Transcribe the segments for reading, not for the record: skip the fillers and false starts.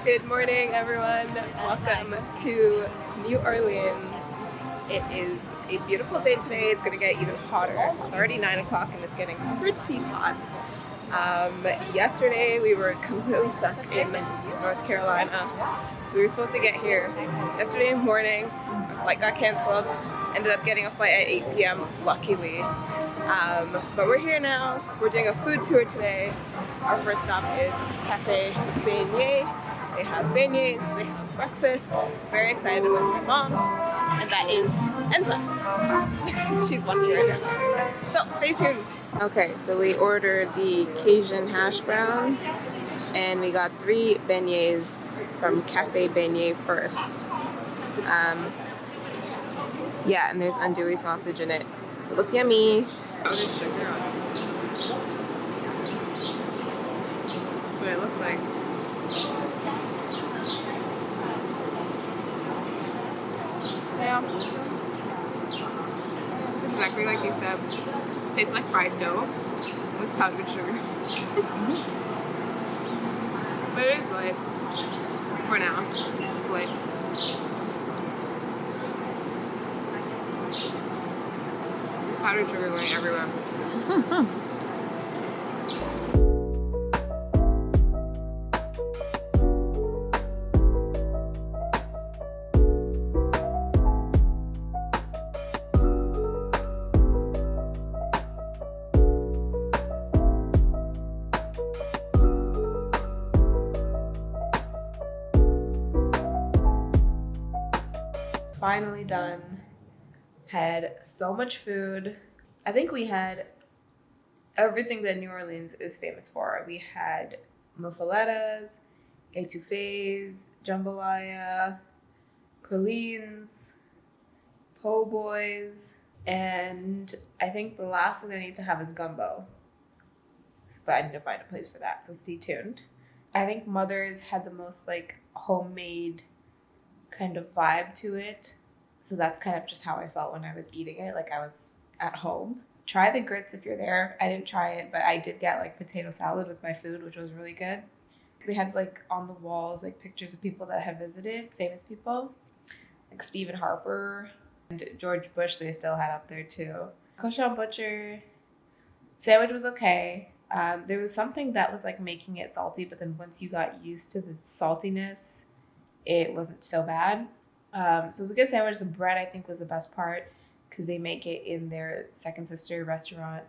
Good morning, everyone. Welcome to New Orleans. It is a beautiful day today. It's going to get even hotter. It's already 9 o'clock and it's getting pretty hot. Yesterday we were completely stuck in North Carolina. We were supposed to get here yesterday morning. Our flight got canceled. Ended up getting a flight at 8 p.m. luckily. But we're here now. We're doing a food tour today. Our first stop is Cafe Beignet. They have beignets, they have breakfast. Very excited with my mom. And that is Enza. She's watching right now. So stay tuned. Okay, so we ordered the Cajun hash browns and we got 3 beignets from Cafe Beignet first. Yeah, and there's andouille sausage in it. It looks yummy. That's what it looks like. Yeah. It's exactly like you said. Tastes like fried dough with powdered sugar. But it is light. For now. It's light. There's powdered sugar going everywhere. Finally done. Had so much food. I think we had everything that New Orleans is famous for. We had muffulettas, etouffees, jambalaya, pralines, po' boys, and I think the last thing I need to have is gumbo. But I need to find a place for that, so stay tuned. I think Mother's had the most like homemade kind of vibe to it. So that's kind of just how I felt when I was eating it, like I was at home. Try the grits if you're there. I didn't try it, but I did get like potato salad with my food, which was really good. They had like on the walls like pictures of people that have visited, famous people, like Stephen Harper and George Bush. They still had up there too. Cochon butcher sandwich was okay. There was something that was like making it salty, but then once you got used to the saltiness, it wasn't so bad. So it was a good sandwich. The bread, I think, was the best part because they make it in their second sister restaurant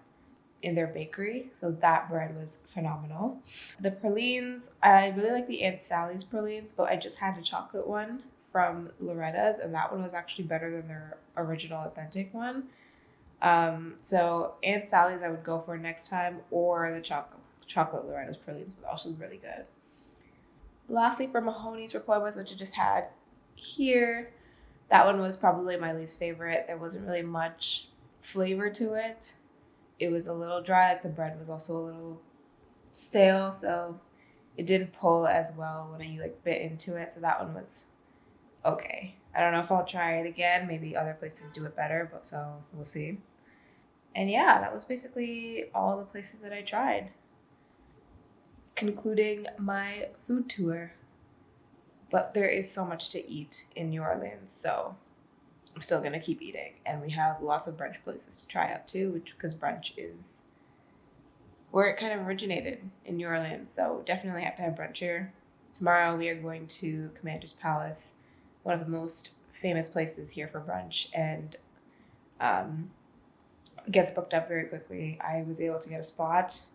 in their bakery. So that bread was phenomenal. The pralines, I really like the Aunt Sally's pralines, but I just had a chocolate one from Loretta's, and that one was actually better than their original authentic one. So Aunt Sally's I would go for next time, or the chocolate Loretta's pralines was also really good. Lastly, for Mahoney's Repoibos, which I just had here, that one was probably my least favorite. There wasn't really much flavor to it. It was a little dry, like the bread was also a little stale, so it didn't pull as well when I like bit into it. So that one was okay. I don't know if I'll try it again. Maybe other places do it better, but so we'll see. And yeah, that was basically all the places that I tried, concluding my food tour. But there is so much to eat in New Orleans, so I'm still going to keep eating. And we have lots of brunch places to try out too, because brunch is where it kind of originated in New Orleans. So definitely have to have brunch here. Tomorrow we are going to Commander's Palace, one of the most famous places here for brunch, and gets booked up very quickly. I was able to get a spot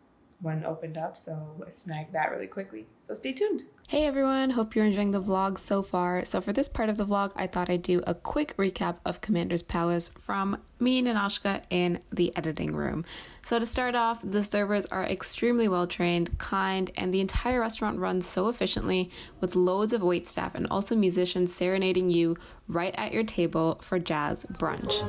when it opened up, so I snagged that really quickly. So stay tuned. Hey everyone, hope you're enjoying the vlog so far. So for this part of the vlog, I thought I'd do a quick recap of Commander's Palace from me, Ninoshka, in the editing room. So to start off, the servers are extremely well trained, kind, and the entire restaurant runs so efficiently with loads of waitstaff and also musicians serenading you right at your table for jazz brunch.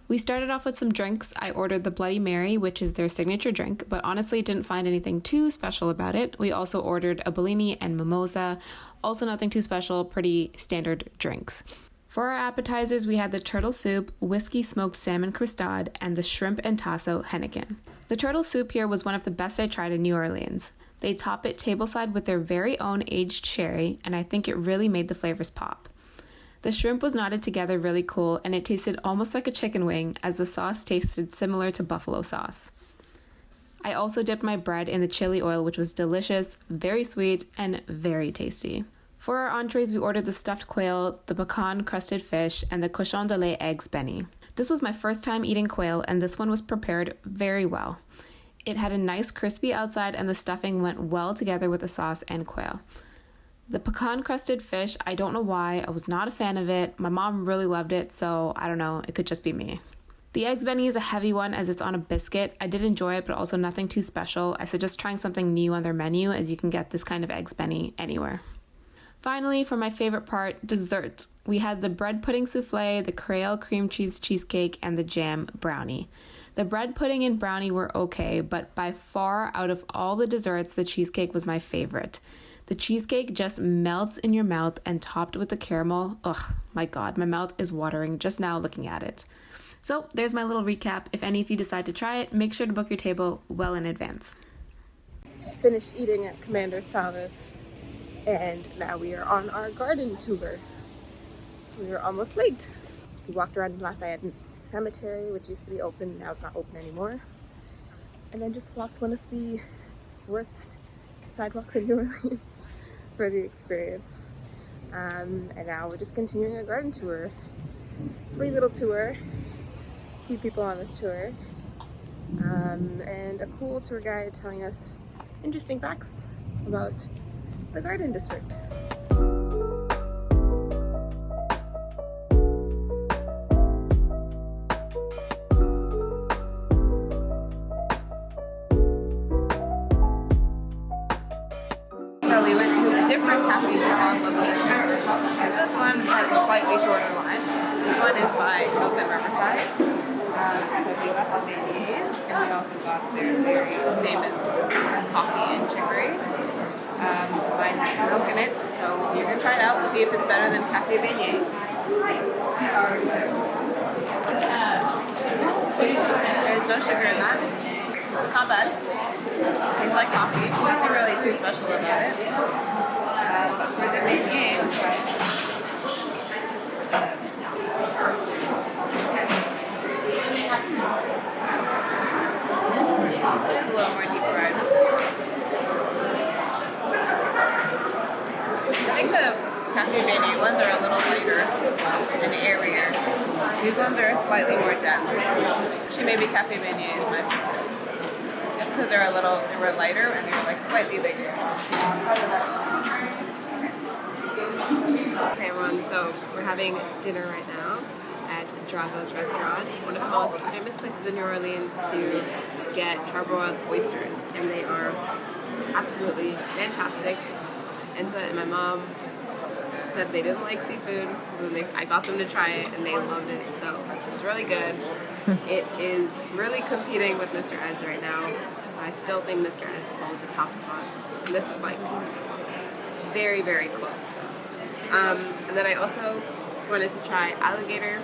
We started off with some drinks. I ordered the Bloody Mary, which is their signature drink, but honestly didn't find anything too special about it. We also ordered a Bellini and mimosa, also nothing too special, pretty standard drinks. For our appetizers, we had the turtle soup, whiskey smoked salmon crustade, and the shrimp and tasso Henneken. The turtle soup here was one of the best I tried in New Orleans. They top it tableside with their very own aged sherry, and I think it really made the flavors pop. The shrimp was knotted together really cool, and it tasted almost like a chicken wing, as the sauce tasted similar to buffalo sauce. I also dipped my bread in the chili oil, which was delicious, very sweet, and very tasty. For our entrees, we ordered the stuffed quail, the pecan-crusted fish, and the cochon de lait eggs benny. This was my first time eating quail, and this one was prepared very well. It had a nice crispy outside, and the stuffing went well together with the sauce and quail. The pecan-crusted fish, I don't know why, I was not a fan of it. My mom really loved it, so I don't know, it could just be me. The eggs benny is a heavy one as it's on a biscuit. I did enjoy it, but also nothing too special. I suggest trying something new on their menu, as you can get this kind of eggs benny anywhere. Finally, for my favorite part, dessert. We had the bread pudding souffle, the Creole cream cheese cheesecake, and the jam brownie. The bread pudding and brownie were okay, but by far out of all the desserts, the cheesecake was my favorite. The cheesecake just melts in your mouth and topped with the caramel. Ugh, my God, my mouth is watering just now looking at it. So there's my little recap. If any of you decide to try it, make sure to book your table well in advance. Finished eating at Commander's Palace, and now we are on our garden tour. We were almost late. We walked around Lafayette Cemetery, which used to be open, now it's not open anymore. And then just walked one of the worst sidewalks in New Orleans for the experience. And now we're just continuing our garden tour. Free little tour. A few people on this tour. And a cool tour guide telling us interesting facts about the garden district. So we went to a different cafe on Lukrembo. This one has a slightly shorter line. This one is by Hilton Riverside. So we got the beignets, and we also got their very famous coffee and chicory. Mine has milk in it, so you're gonna try it out, see if it's better than cafe beignet. There's no sugar in that. It's not bad. Tastes like coffee. Nothing really too special about it. But for the beignets, it's a little more deep fried. I think the cafe beignet ones are a little lighter and airier. These ones are slightly more dense. Actually, maybe cafe beignet is my favorite. Just because they were lighter and they were like slightly bigger. Okay everyone, so we're having dinner right now at Drago's restaurant, one of the most famous places in New Orleans to get charbroiled oysters, and they are absolutely fantastic. Enza and my mom said they didn't like seafood, and I got them to try it and they loved it, so it was really good. It is really competing with Mr. Ed's right now. I still think Mr. Ed's holds the top spot, and this is like very, very close. And then I also wanted to try alligator,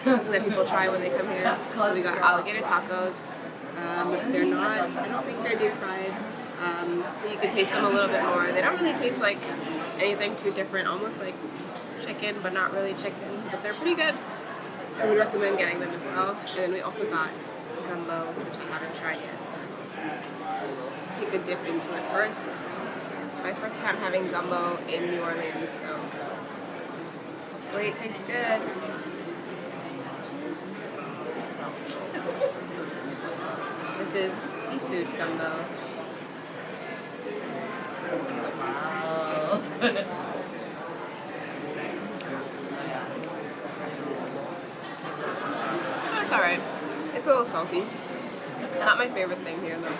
something that people try when they come here. So we got alligator tacos. They're not, I don't think they're deep fried, so you can taste them a little bit more. They don't really taste like anything too different, almost like chicken, but not really chicken, but they're pretty good. I would recommend getting them as well. And then we also got gumbo, which I haven't tried yet. Take a dip into it first. My first time having gumbo in New Orleans, so hopefully it tastes good. This is seafood gumbo. Wow. Oh, it's alright. It's a little salty. Not my favorite thing here though.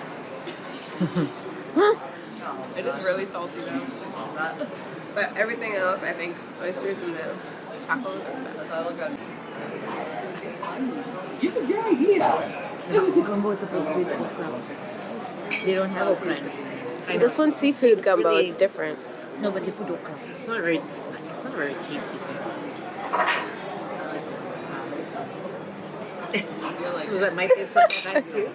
It is really salty though. But everything else, I think oysters and the tacos are the best. So good. It was your idea. Gumbo is supposed to be the okra. They don't have okra. This one's seafood gumbo. Really, it's different. No, but they put okra. It's not very tasty. Was that my taste like that too?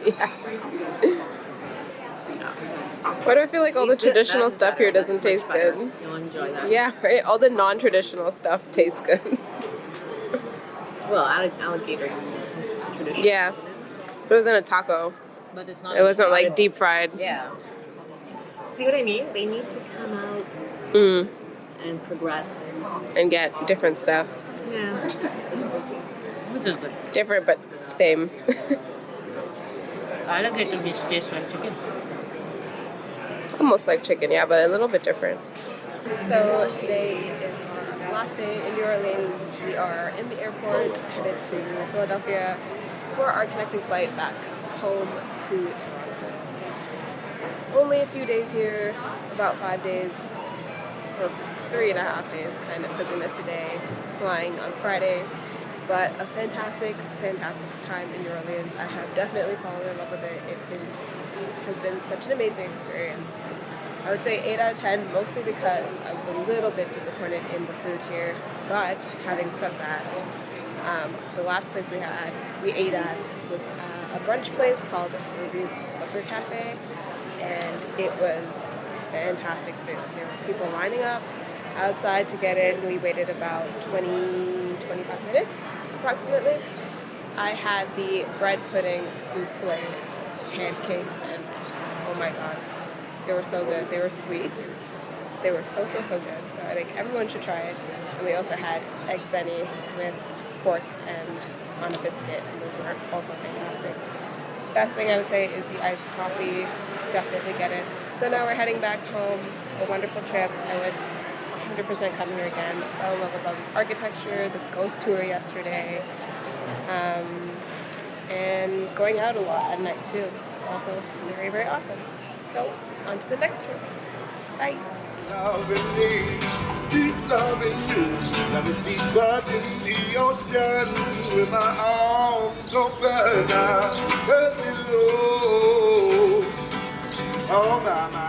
Why do I feel like all the traditional stuff here doesn't taste good? You'll enjoy that. Yeah, right? All the non-traditional stuff tastes good. Well, alligator is traditional. Yeah. Isn't it? But it was in a taco. But it's not. It wasn't like deep fried. Yeah. See what I mean? They need to come out Mm. and progress. And get different stuff. Yeah. Which is good. Different but same. Alligator meat tastes like chicken. Almost like chicken, yeah, but a little bit different. So today is our last day in New Orleans. We are in the airport, headed to Philadelphia for our connecting flight back home to Toronto. Only a few days here, about 5 days, or 3.5 days kind of, because we missed a day flying on Friday. But a fantastic, fantastic time in New Orleans. I have definitely fallen in love with it. Has been such an amazing experience. I would say 8 out of 10, mostly because I was a little bit disappointed in the food here. But having said that, the last place we ate at was a brunch place called Ruby's Slipper Cafe, and it was fantastic food. There were people lining up outside to get in. We waited about 25 minutes approximately. I had the bread pudding souffle pancakes, and oh my god, they were so good. They were sweet. They were so good. So I think everyone should try it. And we also had eggs benny with pork and on a biscuit, and those were also fantastic. Best thing I would say is the iced coffee. Definitely get it. So now we're heading back home. A wonderful trip. I would 100% come here again. Fell in love with all the architecture, the ghost tour yesterday, and going out a lot at night too. Also very, very awesome. So on to the next trip. Bye. Loving me, deep loving you, that is deeper than the ocean. With my arms open, I let me know. Oh, my.